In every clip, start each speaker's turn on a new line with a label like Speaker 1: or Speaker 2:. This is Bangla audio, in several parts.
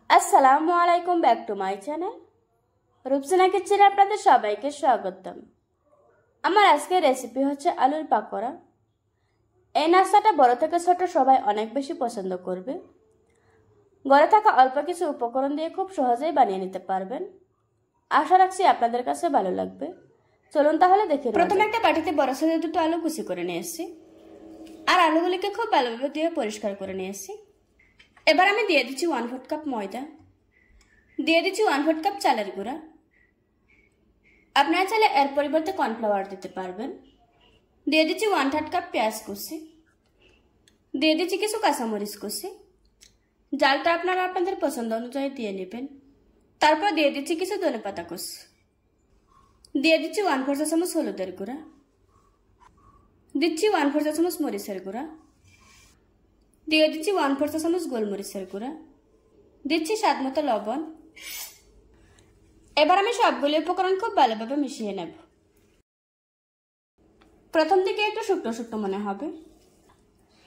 Speaker 1: আসসালামু আলাইকুম, back to my channel Rupsana কিচেনে আপনাদের সবাইকে স্বাগতম। আমার আজকের রেসিপি হচ্ছে আলুর পাকোড়া। এই নাস্তাটা বড় থেকে ছোট সবাই অনেক বেশি পছন্দ করবে। ঘরে থাকা অল্প কিছু উপকরণ দিয়ে খুব সহজেই বানিয়ে নিতে পারবেন। আশা রাখছি আপনাদের কাছে ভালো লাগবে। চলুন তাহলে দেখে নিই। প্রথমে একটা বাটিতে বড় সাইজের দুটো আলু কুচি করে নিয়েছি, আর আলুগুলিকে খুব ভালোভাবে ধুয়ে পরিষ্কার করে নিয়েছি। এবার আমি দিয়ে দিচ্ছি 1/4 কাপ ময়দা, দিয়ে দিচ্ছি 1/4 কাপ চালের গুঁড়া। আপনারা চাইলে এর পরিবর্তে কর্নফ্লাওয়ার দিতে পারবেন। দিয়ে দিচ্ছি 1/3 কাপ পেঁয়াজ কুচি, দিয়ে দিচ্ছি কিছু কাঁচামরিচ কুচি। জালটা আপনারা আপনাদের পছন্দ অনুযায়ী দিয়ে নেবেন। তারপর দিয়ে দিচ্ছি কিছু ধনেপাতা কুচি, দিয়ে দিচ্ছি 1/4 চা চামচ হলুদের গুঁড়া, দিচ্ছি 1/4 চা চামচ মরিচের গুঁড়া, দিয়ে দিচ্ছি 1/4 চা চামচ গোলমরিচের গুঁড়া, দিচ্ছি স্বাদ মতো লবণ। এবার আমি সবগুলো উপকরণ খুব ভালোভাবে মিশিয়ে নেব। প্রথম দিকে একটু শুকনো শুকনো মনে হবে,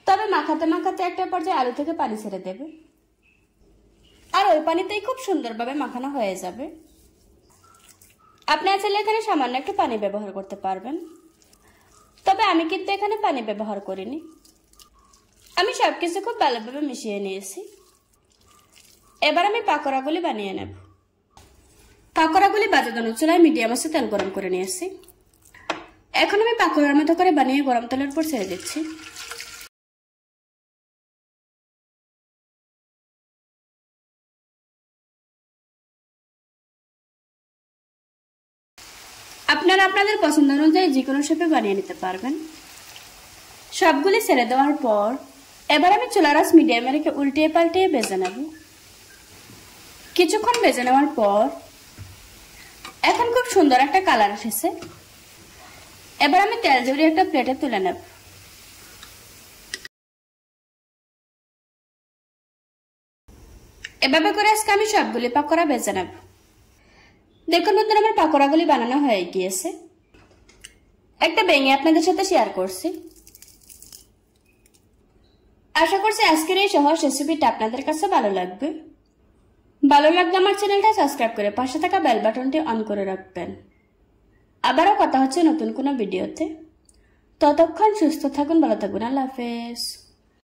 Speaker 1: তবে মাখাতে মাখাতে একটা পর্যায়ে আলু থেকে পানি ছেড়ে দেবে, আর ওই পানিতেই খুব সুন্দরভাবে মাখানো হয়ে যাবে। আপনারা চাইলে এখানে সামান্য একটু পানি ব্যবহার করতে পারবেন, তবে আমি কিন্তু এখানে পানি ব্যবহার করিনি। আমি সবকিছু খুব ভালোভাবে মিশিয়ে নিয়েছি। এবার আমি পাকোড়াগুলি বানিয়ে নেব। পাকোড়াগুলি বাজানোর চুলায় মিডিয়াম আঁচে তেল গরম করে নিয়েছি। এখন আমি পাকোড়ার মতো করে বানিয়ে গরম তেলের উপর ছেড়ে দিচ্ছি। আপনারা আপনাদের পছন্দ অনুযায়ী যে কোনো শেপে বানিয়ে নিতে পারবেন। সবগুলি ছেড়ে দেওয়ার পর এবার আমি চুলার আঁচ মিডিয়ামে রেখে উল্টিয়ে পাল্টিয়ে ভেজে নেব। কিছুক্ষণ ভেজে নেওয়ার পর এখন খুব সুন্দর একটা কালার এসেছে। এবার আমি তেল ঝরিয়ে একটা প্লেটে তুলে নেব। এভাবে করে আজকে আমি সবগুলি পাকোড়া ভেজে নেব। দেখুন বন্ধুরা, আমার পাকোড়াগুলি বানানো হয়ে গিয়েছে। একটা ভেঙে আপনাদের সাথে শেয়ার করছি। আশা করছি আজকের এই সহজ রেসিপিটা আপনাদের কাছে ভালো লাগবে। ভালো লাগলে আমার চ্যানেলটা সাবস্ক্রাইব করে পাশে থাকা বেল বাটনটি অন করে রাখবেন। আবারও কথা হচ্ছে নতুন কোনো ভিডিওতে। ততক্ষণ সুস্থ থাকুন, ভালো থাকুন। আল্লাহ হাফেজ।